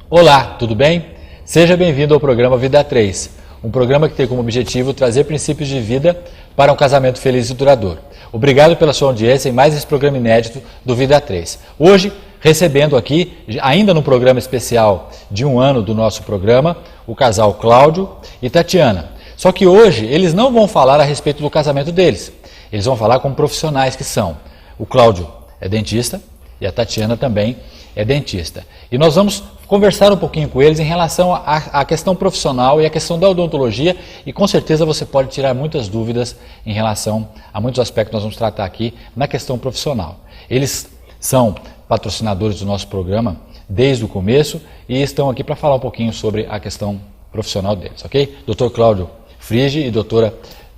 Olá, tudo bem? Seja bem-vindo ao programa Vida 3, um programa que tem como objetivo trazer princípios de vida para um casamento feliz e duradouro. Obrigado pela sua audiência em mais esse programa inédito do Vida 3. Hoje, recebendo aqui, ainda no programa especial de 1 ano do nosso programa, o casal Cláudio e Tatiana. Só que hoje eles não vão falar a respeito do casamento deles, eles vão falar como profissionais que são. O Cláudio é dentista e a Tatiana também é dentista. E nós vamos conversar um pouquinho com eles em relação à questão profissional e à questão da odontologia, e com certeza você pode tirar muitas dúvidas em relação a muitos aspectos que nós vamos tratar aqui na questão profissional. Eles são patrocinadores do nosso programa desde o começo e estão aqui para falar um pouquinho sobre a questão profissional deles, ok? Dr. Cláudio Frigi e doutora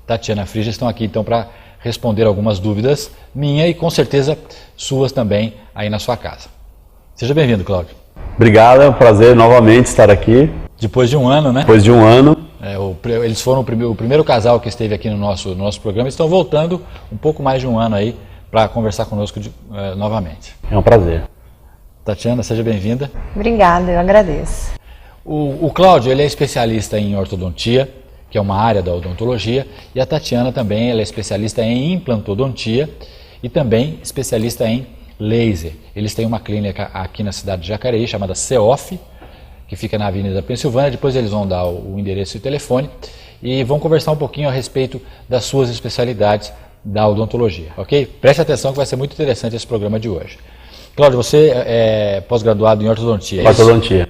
Tatiana Frigi estão aqui então para responder algumas dúvidas minhas e com certeza suas também aí na sua casa. Seja bem-vindo, Cláudio. Obrigado, é um prazer novamente estar aqui. Depois de 1 ano, né? Depois de 1 ano. Eles foram o primeiro casal que esteve aqui no nosso programa e estão voltando um pouco mais de 1 ano aí para conversar conosco novamente. É um prazer. Tatiana, seja bem-vinda. Obrigada, eu agradeço. O Cláudio, ele é especialista em ortodontia, que é uma área da odontologia, e a Tatiana também ela é especialista em implantodontia e também especialista em laser. Eles têm uma clínica aqui na cidade de Jacareí, chamada CEOF, que fica na Avenida Pensilvânia. Depois eles vão dar o endereço e o telefone e vão conversar um pouquinho a respeito das suas especialidades da odontologia, ok? Preste atenção que vai ser muito interessante esse programa de hoje. Cláudio, você é pós-graduado em ortodontia, é isso? Ortodontia.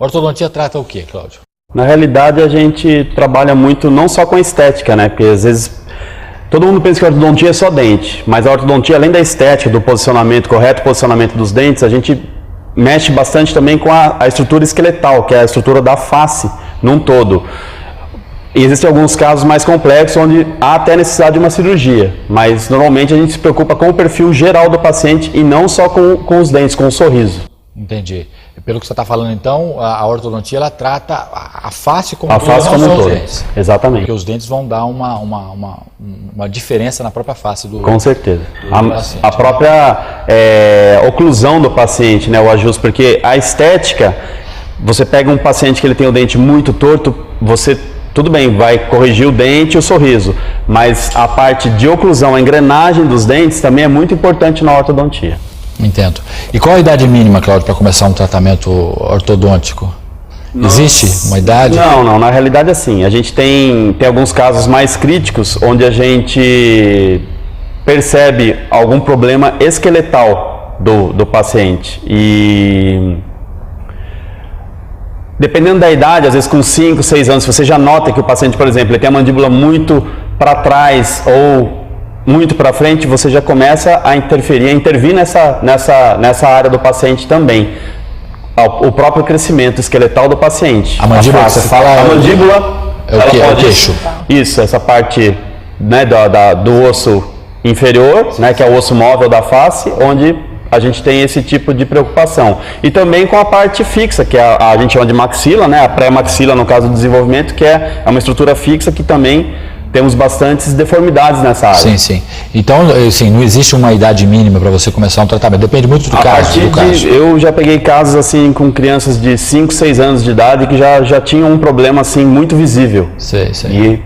Ortodontia trata o quê, Cláudio? Na realidade, a gente trabalha muito não só com estética, né? Porque às vezes todo mundo pensa que a ortodontia é só dente, mas a ortodontia, além da estética, do posicionamento, correto posicionamento dos dentes, a gente mexe bastante também com a estrutura esqueletal, que é a estrutura da face num todo. E existem alguns casos mais complexos onde há até necessidade de uma cirurgia, mas normalmente a gente se preocupa com o perfil geral do paciente e não só com os dentes, com o sorriso. Entendi. Pelo que você está falando, então, a ortodontia ela trata a face como a face como um todo. Dentes. Exatamente. Porque os dentes vão dar uma diferença na própria face do Com certeza. paciente. A própria oclusão do paciente, né, o ajuste, porque a estética, você pega um paciente que ele tem o dente muito torto, você, tudo bem, vai corrigir o dente e o sorriso, mas a parte de oclusão, a engrenagem dos dentes também é muito importante na ortodontia. Entendo. E qual a idade mínima, Cláudio, para começar um tratamento ortodôntico? Existe uma idade? Não, na realidade assim, a gente tem alguns casos mais críticos onde a gente percebe algum problema esqueletal do paciente e dependendo da idade, às vezes com 5, 6 anos, você já nota que o paciente, por exemplo, ele tem a mandíbula muito para trás ou muito para frente, você já começa a intervir nessa área do paciente também. O próprio crescimento esqueletal do paciente. A mandíbula, você fala... A mandíbula... É o quê? É o queixo? Isso, essa parte, né, do osso inferior, né, que é o osso móvel da face, onde a gente tem esse tipo de preocupação. E também com a parte fixa, que a gente chama de maxila, né, a pré-maxila no caso do desenvolvimento, que é uma estrutura fixa que também temos bastantes deformidades nessa área. Sim, sim. Então, assim, não existe uma idade mínima para você começar um tratamento, depende muito do caso. Eu já peguei casos assim com crianças de 5, 6 anos de idade que já tinham um problema assim muito visível. Sei. E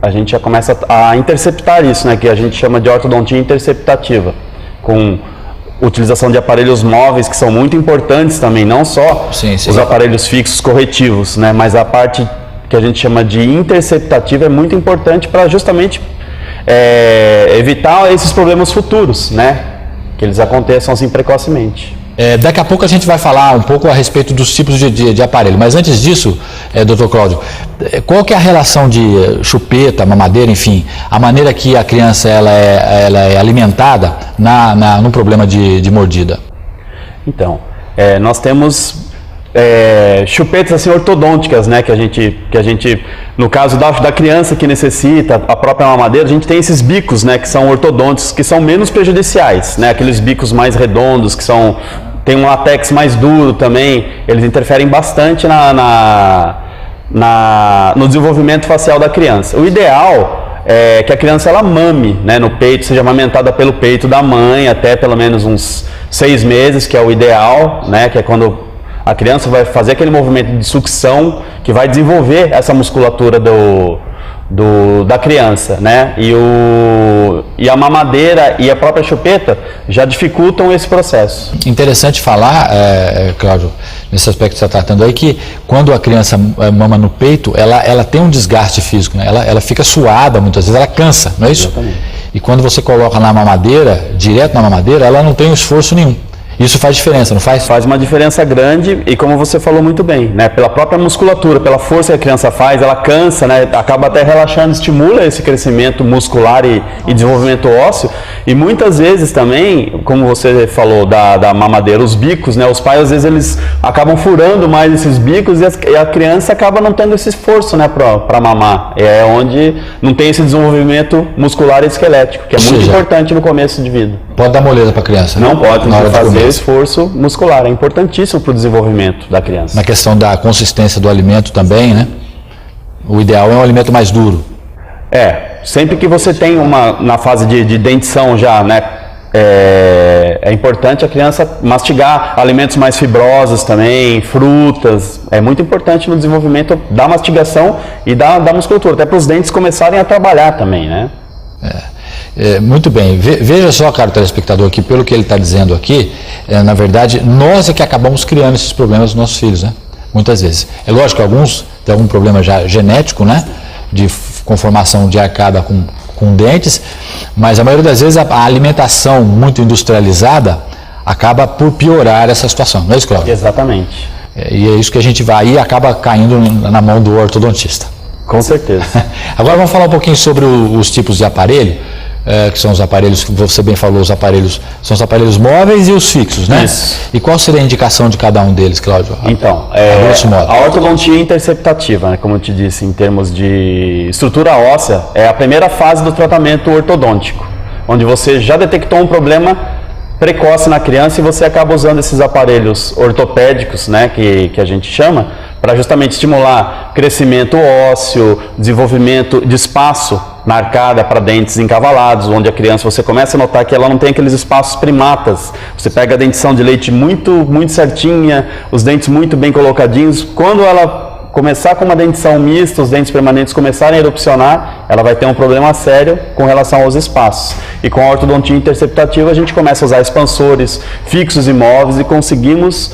a gente já começa a interceptar isso, né, que a gente chama de ortodontia interceptativa, com utilização de aparelhos móveis que são muito importantes também, não só os aparelhos fixos corretivos, né, mas a parte que a gente chama de interceptativa é muito importante para justamente evitar esses problemas futuros, né? Que eles aconteçam assim precocemente. Daqui a pouco a gente vai falar um pouco a respeito dos tipos de aparelho, mas antes disso, Dr. Cláudio, qual que é a relação de chupeta, mamadeira, enfim, a maneira que a criança ela é alimentada no problema de mordida? Então, nós temos chupetas assim ortodônticas, né, que a gente no caso da criança que necessita a própria mamadeira, a gente tem esses bicos, né, que são ortodônticos, que são menos prejudiciais, né, aqueles bicos mais redondos que tem um látex mais duro também, eles interferem bastante no desenvolvimento facial da criança. O ideal é que a criança ela mame, né, no peito, seja amamentada pelo peito da mãe até pelo menos uns 6 meses, que é o ideal, né, que é quando A criança vai fazer aquele movimento de sucção que vai desenvolver essa musculatura da criança, né? E a mamadeira e a própria chupeta já dificultam esse processo. Interessante falar, Cláudio, nesse aspecto que você está tratando aí, que quando a criança mama no peito, ela tem um desgaste físico, né? Ela fica suada muitas vezes, ela cansa, não é isso? Exatamente. E quando você coloca na mamadeira, direto na mamadeira, ela não tem esforço nenhum. Isso faz diferença, não faz? Faz uma diferença grande e como você falou muito bem, né? Pela própria musculatura, pela força que a criança faz, ela cansa, né? Acaba até relaxando, estimula esse crescimento muscular e desenvolvimento ósseo. E muitas vezes também, como você falou da mamadeira, os bicos, né? Os pais às vezes eles acabam furando mais esses bicos e a criança acaba não tendo esse esforço, né? Para mamar. É onde não tem esse desenvolvimento muscular e esquelético, que é muito importante no começo de vida. Pode dar moleza para a criança? Não né? pode, na hora de fazer esforço muscular, é importantíssimo para o desenvolvimento da criança. Na questão da consistência do alimento também, né? O ideal é um alimento mais duro. Sempre que você tem na fase de dentição já, né? É importante a criança mastigar alimentos mais fibrosos também, frutas. É muito importante no desenvolvimento da mastigação e da musculatura, até para os dentes começarem a trabalhar também, né? Muito bem, veja só, caro telespectador, que pelo que ele está dizendo aqui, na verdade, nós é que acabamos criando esses problemas dos nossos filhos, né? Muitas vezes. É lógico que alguns têm algum problema já genético, né? De conformação de arcada com dentes, mas a maioria das vezes a alimentação muito industrializada acaba por piorar essa situação, não é isso, Cláudio? Exatamente. E é isso que a gente vai e acaba caindo na mão do ortodontista. Com certeza. Agora vamos falar um pouquinho sobre os tipos de aparelho, que são os aparelhos, que você bem falou, os aparelhos, são os aparelhos móveis e os fixos, né? Isso. E qual seria a indicação de cada um deles, Cláudio? Então, grosso modo. a ortodontia interceptativa, né, como eu te disse, em termos de estrutura óssea, é a primeira fase do tratamento ortodôntico, onde você já detectou um problema precoce na criança e você acaba usando esses aparelhos ortopédicos, né, que a gente chama, para justamente estimular crescimento ósseo, desenvolvimento de espaço na arcada para dentes encavalados, onde a criança, você começa a notar que ela não tem aqueles espaços primatas. Você pega a dentição de leite muito certinha, os dentes muito bem colocadinhos. Quando ela começar com uma dentição mista, os dentes permanentes começarem a erupcionar, ela vai ter um problema sério com relação aos espaços. E com a ortodontia interceptativa a gente começa a usar expansores fixos e móveis e conseguimos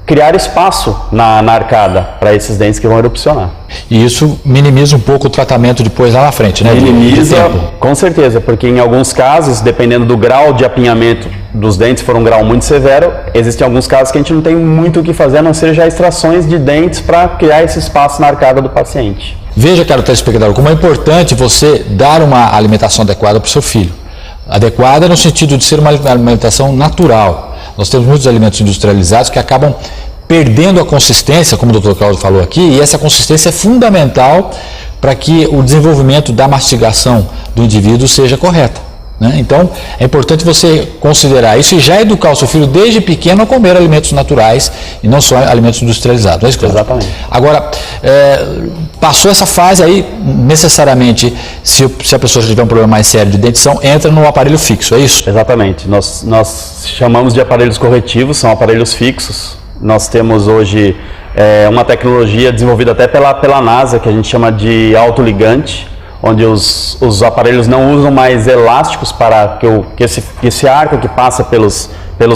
criar espaço na arcada para esses dentes que vão erupcionar. E isso minimiza um pouco o tratamento depois lá na frente, né? Minimiza, com certeza, porque em alguns casos, dependendo do grau de apinhamento dos dentes, se for um grau muito severo, existem alguns casos que a gente não tem muito o que fazer, a não ser já extrações de dentes para criar esse espaço na arcada do paciente. Veja, caro telespectador, como é importante você dar uma alimentação adequada para o seu filho. Adequada no sentido de ser uma alimentação natural. Nós temos muitos alimentos industrializados que acabam perdendo a consistência, como o Dr. Cláudio falou aqui, e essa consistência é fundamental para que o desenvolvimento da mastigação do indivíduo seja correta, né? Então, é importante você considerar isso e já educar o seu filho desde pequeno a comer alimentos naturais e não só alimentos industrializados. Não é isso, Cláudio? Exatamente. Agora, passou essa fase aí, necessariamente, se a pessoa já tiver um problema mais sério de dentição, entra no aparelho fixo, é isso? Exatamente. Nós chamamos de aparelhos corretivos, são aparelhos fixos. Nós temos hoje uma tecnologia desenvolvida até pela NASA, que a gente chama de autoligante, onde os aparelhos não usam mais elásticos para que esse arco que passa pelos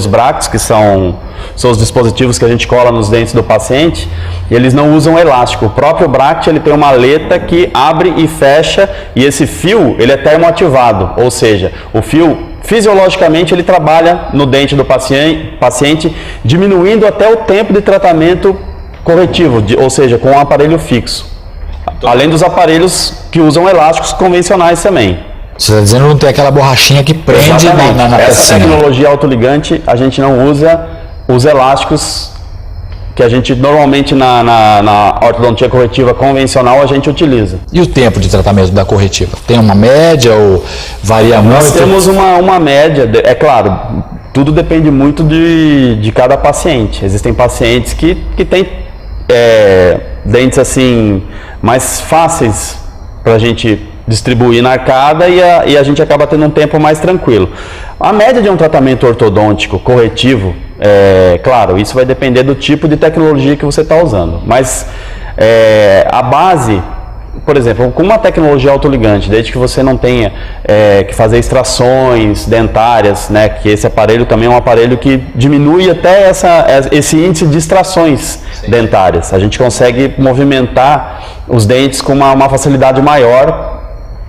bractos, que são os dispositivos que a gente cola nos dentes do paciente, e eles não usam elástico. O próprio bract ele tem uma aleta que abre e fecha, e esse fio ele é termoativado, ou seja, o fio fisiologicamente ele trabalha no dente do paciente, diminuindo até o tempo de tratamento corretivo, ou seja, com um aparelho fixo. Além dos aparelhos que usam elásticos convencionais também. Você está dizendo que não tem aquela borrachinha que prende na Essa tecnologia autoligante, a gente não usa os elásticos que a gente normalmente na ortodontia corretiva convencional a gente utiliza. E o tempo de tratamento da corretiva? Tem uma média ou varia muito? Nós temos uma média, é claro, tudo depende muito de cada paciente. Existem pacientes que têm dentes assim mais fáceis para a gente distribuir na arcada e a gente acaba tendo um tempo mais tranquilo. A média de um tratamento ortodôntico corretivo claro, isso vai depender do tipo de tecnologia que você está usando, mas a base, por exemplo, com uma tecnologia autoligante, desde que você não tenha que fazer extrações dentárias, né, que esse aparelho também é um aparelho que diminui até esse índice de extrações dentárias. A gente consegue movimentar os dentes com uma facilidade maior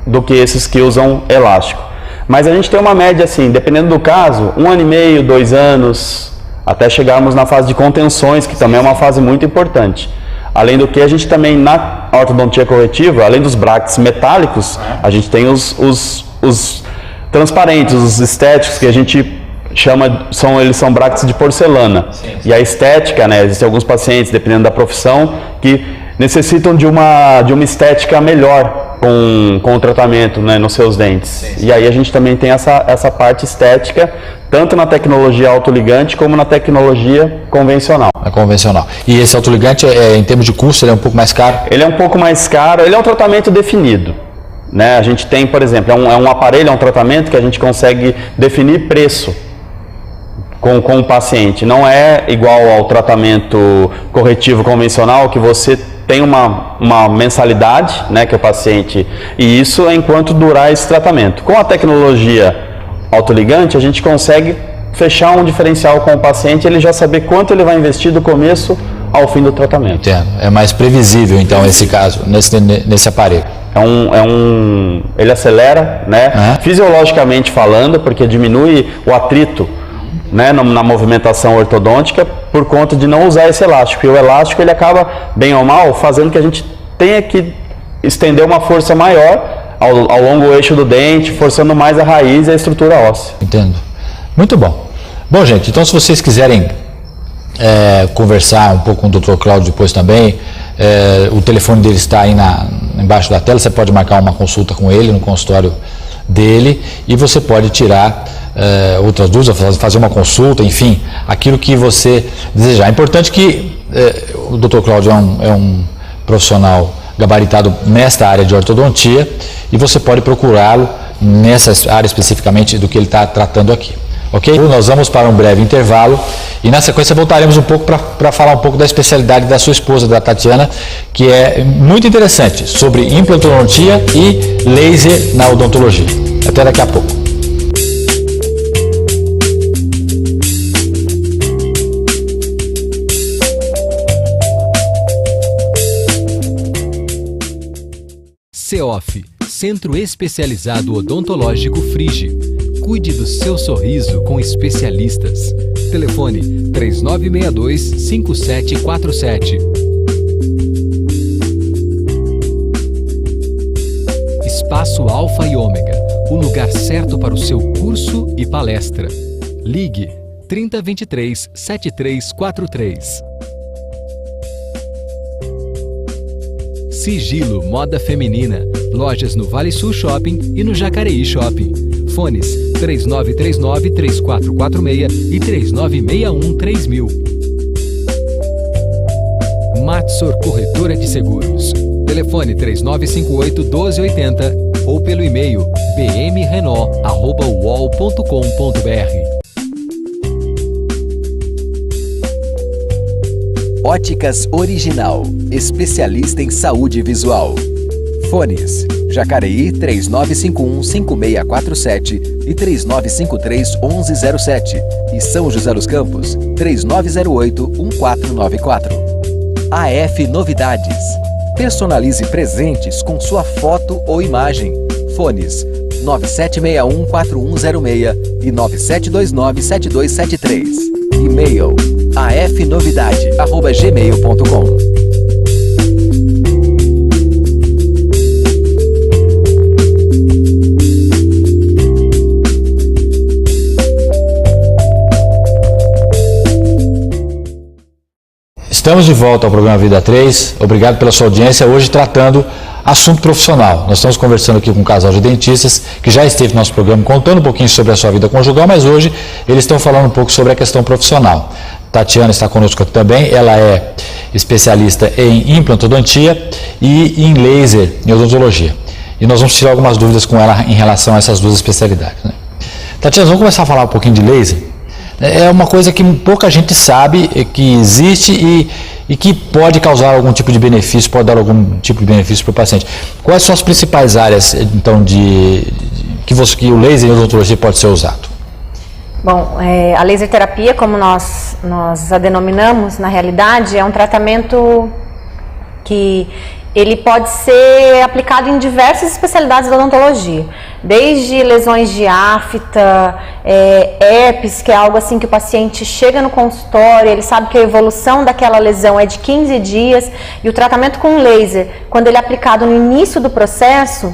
do que esses que usam elástico. Mas a gente tem uma média assim, dependendo do caso, 1 ano e meio, 2 anos, até chegarmos na fase de contenções, que também é uma fase muito importante. Além do que, a gente também, na ortodontia corretiva, além dos brackets metálicos, a gente tem os transparentes, os estéticos, que a gente chama, eles são brackets de porcelana. E a estética, né, existem alguns pacientes, dependendo da profissão, que necessitam de uma estética melhor com o tratamento, né, nos seus dentes. E aí a gente também tem essa parte estética, tanto na tecnologia autoligante como na tecnologia convencional. A convencional. E esse autoligante, em termos de custo, ele é um pouco mais caro? Ele é um pouco mais caro, ele é um tratamento definido, né? A gente tem, por exemplo, é um aparelho, é um tratamento que a gente consegue definir preço com o paciente. Não é igual ao tratamento corretivo convencional, que você tem uma mensalidade, né, que é o paciente, e isso é enquanto durar esse tratamento. Com a tecnologia autoligante, a gente consegue fechar um diferencial com o paciente, ele já saber quanto ele vai investir do começo ao fim do tratamento. Entendo. É mais previsível, então, esse caso, nesse aparelho. Ele acelera, né, fisiologicamente falando, porque diminui o atrito, né, na movimentação ortodôntica, por conta de não usar esse elástico. E o elástico, ele acaba, bem ou mal, fazendo que a gente tenha que estender uma força maior ao longo do eixo do dente, forçando mais a raiz e a estrutura óssea. Entendo. Muito bom. Bom, gente, então se vocês quiserem conversar um pouco com o Dr. Cláudio depois também, o telefone dele está aí embaixo da tela, você pode marcar uma consulta com ele no consultório dele e você pode tirar outras dúvidas, fazer uma consulta, enfim, aquilo que você desejar. É importante que o Dr. Cláudio é um profissional gabaritado nesta área de ortodontia e você pode procurá-lo nessa área especificamente do que ele está tratando aqui. Ok? Nós vamos para um breve intervalo e na sequência voltaremos um pouco para falar um pouco da especialidade da sua esposa, da Tatiana, que é muito interessante, sobre implantodontia e laser na odontologia. Até daqui a pouco. CEOF, Centro Especializado Odontológico Frige. Cuide do seu sorriso com especialistas. Telefone 3962-5747. Espaço Alfa e Ômega, o lugar certo para o seu curso e palestra. Ligue 3023-7343. Sigilo Moda Feminina. Lojas no Vale Sul Shopping e no Jacareí Shopping. Fones 3939-3446 e 3961-3000. Matsor Corretora de Seguros. Telefone 3958-1280 ou pelo e-mail bmrenault@uol.com.br. Óticas Original, especialista em saúde visual. Fones: Jacareí 3951-5647 e 3953-1107 e São José dos Campos 3908-1494. AF Novidades. Personalize presentes com sua foto ou imagem. Fones: 9761-4106 e 9729-7273. E-mail: afnovidade@gmail.com. Estamos de volta ao programa Vida 3. Obrigado pela sua audiência. Hoje tratando assunto profissional. Nós estamos conversando aqui com um casal de dentistas que já esteve no nosso programa contando um pouquinho sobre a sua vida conjugal, mas hoje eles estão falando um pouco sobre a questão profissional. Tatiana está conosco aqui também. Ela é especialista em implantodontia e em laser em odontologia. E nós vamos tirar algumas dúvidas com ela em relação a essas duas especialidades, né? Tatiana, vamos começar a falar um pouquinho de laser. é uma coisa que pouca gente sabe que existe e que pode causar algum tipo de benefício, pode dar algum tipo de benefício para o paciente. Quais são as principais áreas, então, que o laser em odontologia pode ser usado? Bom, a laser terapia, como nós a denominamos, na realidade, é um tratamento que ele pode ser aplicado em diversas especialidades da odontologia, desde lesões de afta, herpes, que é algo assim que o paciente chega no consultório, ele sabe que a evolução daquela lesão é de 15 dias, e o tratamento com laser, quando ele é aplicado no início do processo,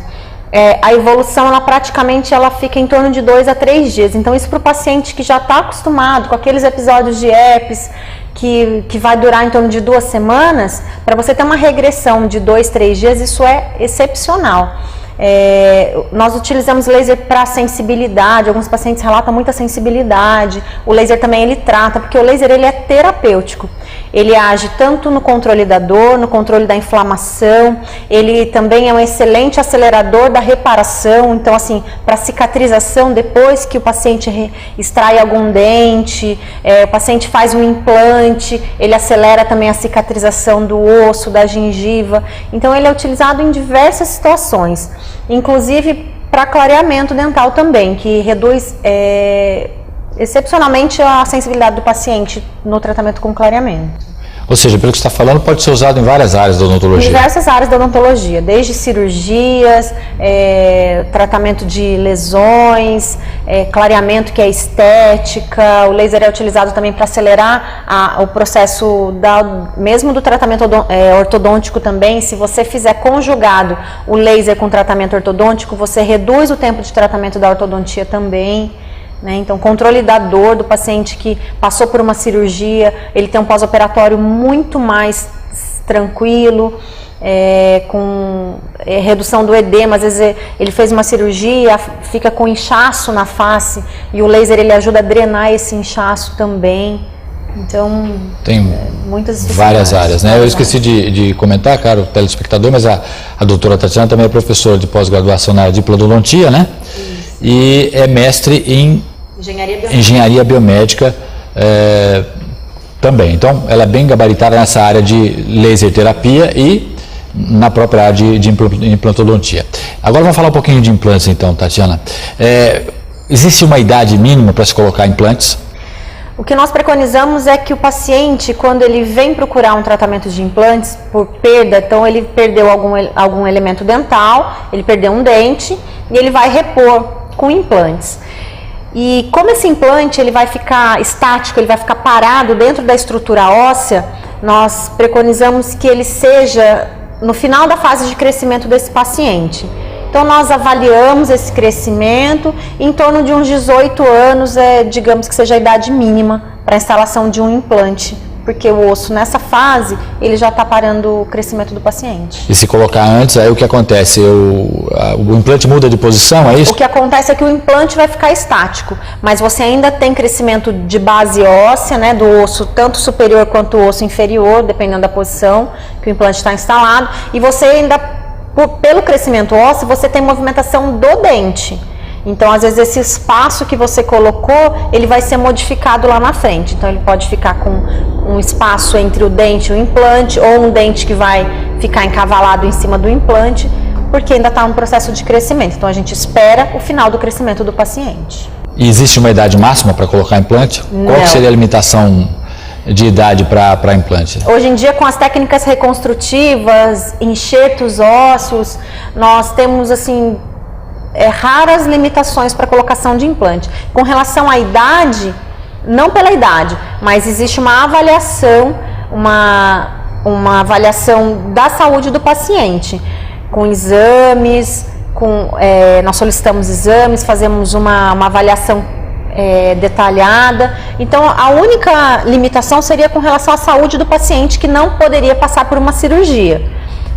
a evolução ela fica em torno de 2 a 3 dias. Então isso para o paciente que já está acostumado com aqueles episódios de herpes que vai durar em torno de 2 semanas, para você ter uma regressão de 2, 3 dias, isso é excepcional. Nós utilizamos laser para sensibilidade, alguns pacientes relatam muita sensibilidade. O laser também ele trata, porque o laser ele é terapêutico. Ele age tanto no controle da dor, no controle da inflamação, ele também é um excelente acelerador da reparação, então assim, para cicatrização, depois que o paciente extrai algum dente, o paciente faz um implante, ele acelera também a cicatrização do osso, da gengiva, então ele é utilizado em diversas situações, inclusive para clareamento dental também, que reduz excepcionalmente a sensibilidade do paciente no tratamento com clareamento. Ou seja, pelo que você está falando, pode ser usado em várias áreas da odontologia. Em diversas áreas da odontologia, desde cirurgias, tratamento de lesões, clareamento que é estética. O laser é utilizado também para acelerar o processo mesmo do tratamento ortodôntico também. Se você fizer conjugado o laser com tratamento ortodôntico, você reduz o tempo de tratamento da ortodontia também. Então, controle da dor do paciente que passou por uma cirurgia, ele tem um pós-operatório muito mais tranquilo, com redução do edema. Às vezes ele fez uma cirurgia, fica com inchaço na face e o laser ele ajuda a drenar esse inchaço também. Então, tem muitas várias áreas, né? Eu esqueci de comentar, caro telespectador, mas a doutora Tatiana também é professora de pós-graduação na área de implantodontia, né? Isso. E é mestre em engenharia biomédica também. Então, ela é bem gabaritada nessa área de laser terapia e na própria área de implantodontia. Agora vamos falar um pouquinho de implantes então, Tatiana. Existe uma idade mínima para se colocar implantes? O que nós preconizamos é que o paciente, quando ele vem procurar um tratamento de implantes por perda, então ele perdeu algum elemento dental, ele perdeu um dente e ele vai repor com implantes. E como esse implante ele vai ficar estático, ele vai ficar parado dentro da estrutura óssea, nós preconizamos que ele seja no final da fase de crescimento desse paciente. Então nós avaliamos esse crescimento em torno de uns 18 anos, digamos que seja a idade mínima para a instalação de um implante, porque o osso nessa fase ele já está parando o crescimento do paciente. E se colocar antes, aí o que acontece? O implante muda de posição, é isso? O que acontece é que o implante vai ficar estático, mas você ainda tem crescimento de base óssea, né, do osso tanto superior quanto o osso inferior, dependendo da posição que o implante está instalado, e você ainda pelo crescimento ósseo, você tem movimentação do dente. Então, às vezes, esse espaço que você colocou, ele vai ser modificado lá na frente. Então, ele pode ficar com um espaço entre o dente e o implante, ou um dente que vai ficar encavalado em cima do implante, porque ainda está um processo de crescimento. Então, a gente espera o final do crescimento do paciente. E existe uma idade máxima para colocar implante? Não. Qual seria a limitação de idade para implante? Hoje em dia, com as técnicas reconstrutivas, enxertos ósseos, nós temos assim raras limitações para colocação de implante. Com relação à idade, não pela idade, mas existe uma avaliação, uma avaliação da saúde do paciente, com exames, nós solicitamos exames, fazemos uma avaliação detalhada. Então a única limitação seria com relação à saúde do paciente, que não poderia passar por uma cirurgia.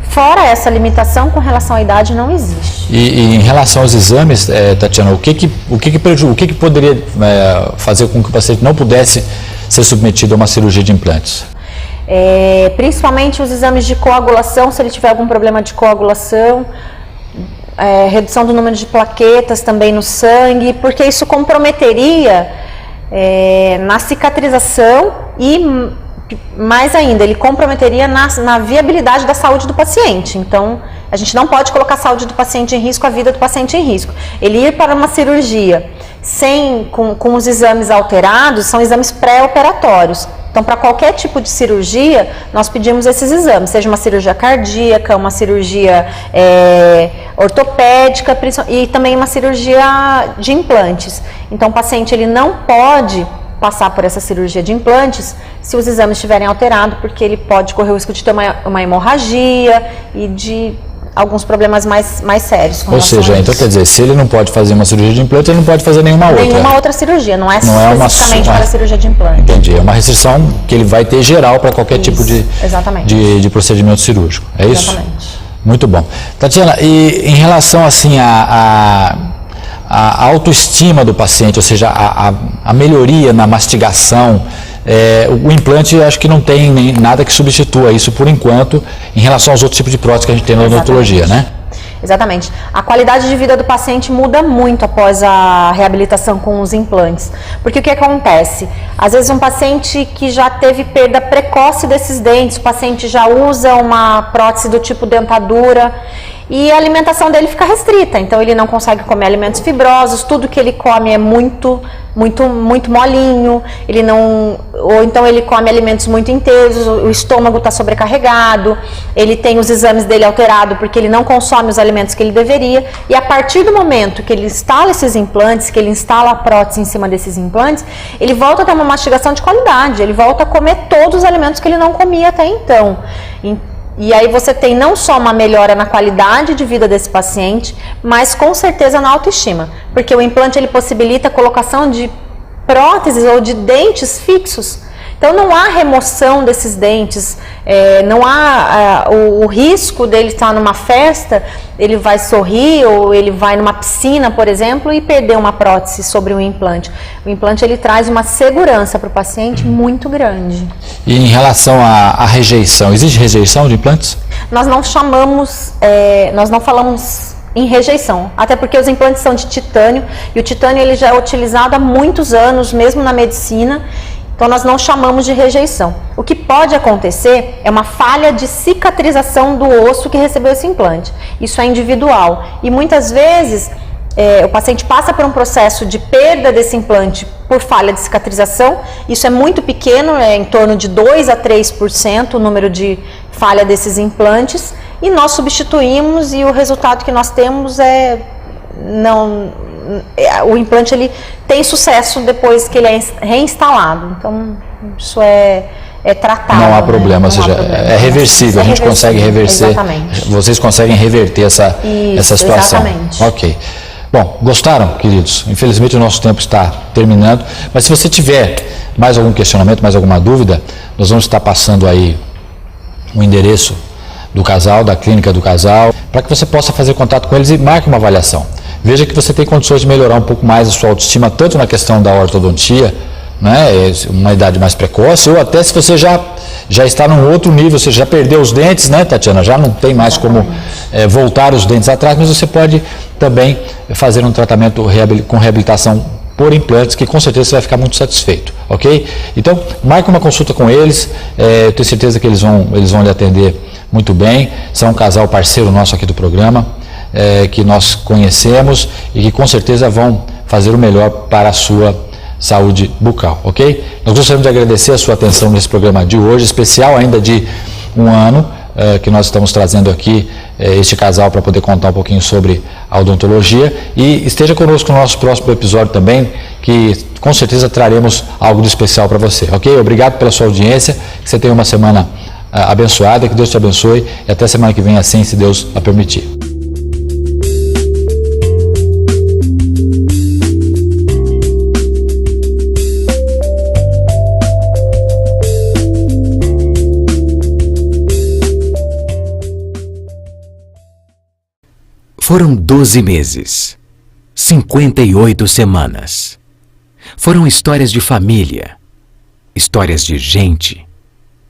Fora essa limitação, com relação à idade, não existe. E em relação aos exames, Tatiana, o que poderia fazer com que o paciente não pudesse ser submetido a uma cirurgia de implantes? Principalmente os exames de coagulação, se ele tiver algum problema de coagulação, redução do número de plaquetas também no sangue, porque isso comprometeria na cicatrização e, mais ainda, ele comprometeria na viabilidade da saúde do paciente. Então, a gente não pode colocar a saúde do paciente em risco, a vida do paciente em risco. Ele ir para uma cirurgia com os exames alterados, são exames pré-operatórios. Então, para qualquer tipo de cirurgia, nós pedimos esses exames, seja uma cirurgia cardíaca, uma cirurgia ortopédica e também uma cirurgia de implantes. Então, o paciente ele não pode passar por essa cirurgia de implantes se os exames estiverem alterados, porque ele pode correr o risco de ter uma hemorragia e de alguns problemas mais sérios. Ou seja, então quer dizer, se ele não pode fazer uma cirurgia de implante, ele não pode fazer nenhuma outra cirurgia, não é especificamente para a cirurgia de implante. Entendi, é uma restrição que ele vai ter geral para qualquer tipo de procedimento cirúrgico, é isso? Exatamente. Muito bom. Tatiana, e em relação assim a autoestima do paciente, ou seja, a melhoria na mastigação, o implante acho que não tem nada que substitua isso por enquanto em relação aos outros tipos de prótese que a gente tem na odontologia, né? Exatamente. A qualidade de vida do paciente muda muito após a reabilitação com os implantes. Porque o que acontece? Às vezes um paciente que já teve perda precoce desses dentes, o paciente já usa uma prótese do tipo dentadura e a alimentação dele fica restrita, então ele não consegue comer alimentos fibrosos, tudo que ele come é muito molinho, ou então ele come alimentos muito inteiros, o estômago está sobrecarregado, ele tem os exames dele alterados porque ele não consome os alimentos que ele deveria, e a partir do momento que ele instala esses implantes, que ele instala a prótese em cima desses implantes, ele volta a ter uma mastigação de qualidade, ele volta a comer todos os alimentos que ele não comia até então. E aí você tem não só uma melhora na qualidade de vida desse paciente, mas com certeza na autoestima, porque o implante ele possibilita a colocação de próteses ou de dentes fixos. Então não há remoção desses dentes, não há o risco dele estar numa festa, ele vai sorrir ou ele vai numa piscina, por exemplo, e perder uma prótese sobre o implante. O implante ele traz uma segurança para o paciente muito grande. E em relação à rejeição, existe rejeição de implantes? Nós não falamos em rejeição, até porque os implantes são de titânio e o titânio ele já é utilizado há muitos anos, mesmo na medicina. Então nós não chamamos de rejeição. O que pode acontecer é uma falha de cicatrização do osso que recebeu esse implante. Isso é individual e muitas vezes o paciente passa por um processo de perda desse implante por falha de cicatrização. Isso é muito pequeno, é em torno de 2 a 3% o número de falha desses implantes, e nós substituímos e o resultado que nós temos o implante ele tem sucesso depois que ele é reinstalado. Então isso é tratável. Não há problema, ou seja, é reversível, a gente consegue reverter. Exatamente. Vocês conseguem reverter essa situação. Exatamente. Ok. Bom, gostaram, queridos? Infelizmente o nosso tempo está terminando, mas se você tiver mais algum questionamento, mais alguma dúvida, nós vamos estar passando aí o endereço do casal, da clínica do casal, para que você possa fazer contato com eles e marque uma avaliação. Veja que você tem condições de melhorar um pouco mais a sua autoestima, tanto na questão da ortodontia, né, uma idade mais precoce, ou até se você já está num outro nível, você já perdeu os dentes, né, Tatiana? Já não tem mais como voltar os dentes atrás, mas você pode também fazer um tratamento com reabilitação por implantes, que com certeza você vai ficar muito satisfeito, ok? Então, marque uma consulta com eles, eu tenho certeza que eles vão lhe atender muito bem. São um casal parceiro nosso aqui do programa, que nós conhecemos e que com certeza vão fazer o melhor para a sua saúde bucal, ok? Nós gostaríamos de agradecer a sua atenção nesse programa de hoje, especial ainda de um ano, que nós estamos trazendo aqui este casal para poder contar um pouquinho sobre a odontologia, e esteja conosco no nosso próximo episódio também, que com certeza traremos algo de especial para você, ok? Obrigado pela sua audiência, que você tenha uma semana abençoada, que Deus te abençoe, e até semana que vem assim, se Deus a permitir. Foram 12 meses, 58 semanas. Foram histórias de família, histórias de gente,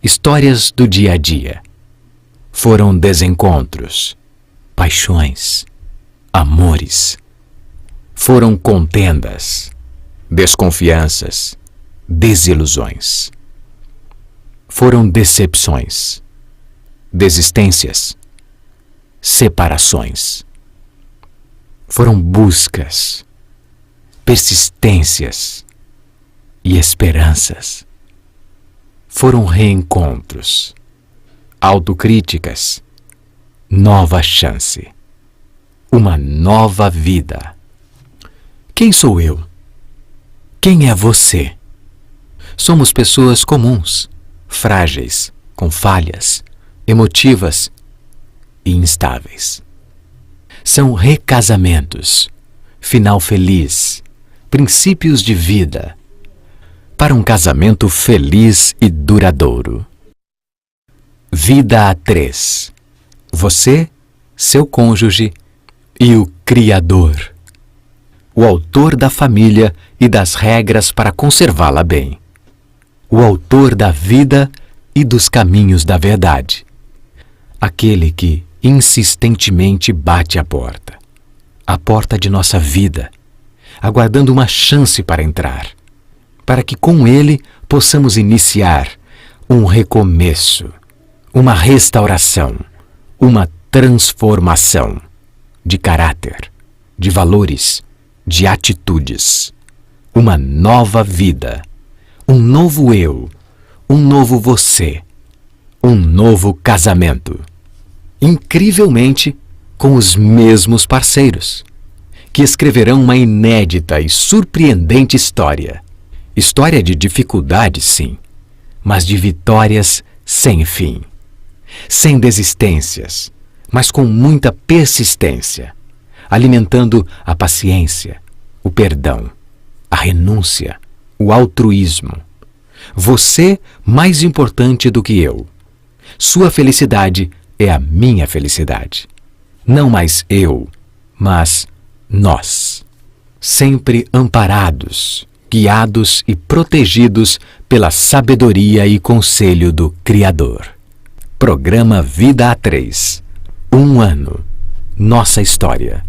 histórias do dia a dia. Foram desencontros, paixões, amores. Foram contendas, desconfianças, desilusões. Foram decepções, desistências, separações. Foram buscas, persistências e esperanças. Foram reencontros, autocríticas, nova chance, uma nova vida. Quem sou eu? Quem é você? Somos pessoas comuns, frágeis, com falhas, emotivas e instáveis. São recasamentos, final feliz, princípios de vida, para um casamento feliz e duradouro. Vida a três. Você, seu cônjuge e o Criador, o autor da família e das regras para conservá-la bem, o autor da vida e dos caminhos da verdade, aquele que insistentemente bate a porta de nossa vida, aguardando uma chance para entrar, para que com ele possamos iniciar um recomeço, uma restauração, uma transformação de caráter, de valores, de atitudes, uma nova vida, um novo eu, um novo você, um novo casamento. Incrivelmente, com os mesmos parceiros, que escreverão uma inédita e surpreendente história. História de dificuldades, sim, mas de vitórias sem fim. Sem desistências, mas com muita persistência, alimentando a paciência, o perdão, a renúncia, o altruísmo. Você mais importante do que eu. Sua felicidade é a minha felicidade. Não mais eu, mas nós. Sempre amparados, guiados e protegidos pela sabedoria e conselho do Criador. Programa Vida a Três. 1 ano. Nossa história.